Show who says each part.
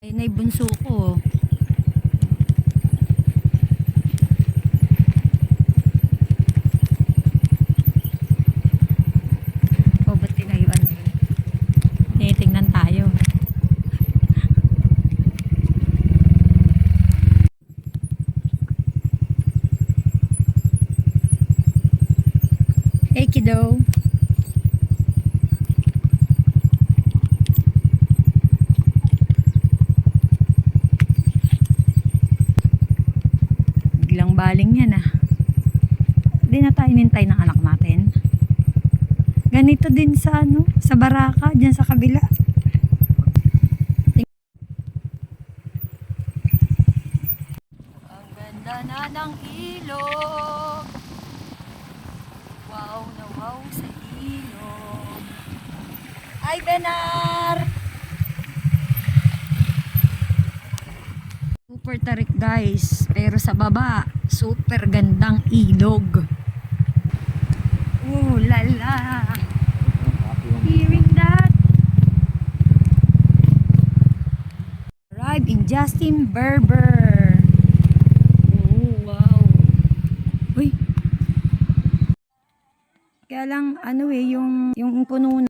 Speaker 1: Ay, naibunso ko. O, ba't tinayuan? Tinitingnan tayo. Hey, kiddo. Biglang baling yan ah. Di na tayo nintay ng anak natin. Ganito din sa sa Baraka, dyan sa kabila. Ang ganda na ng ilog. Wow na wow sa ilog. Ay, Benar! Super tarik guys, pero sa baba, super gandang ilog. Oh, lala! Hearing that? Arrive in Justin Berber. Oh, wow. Uy! Kaya lang, yung puno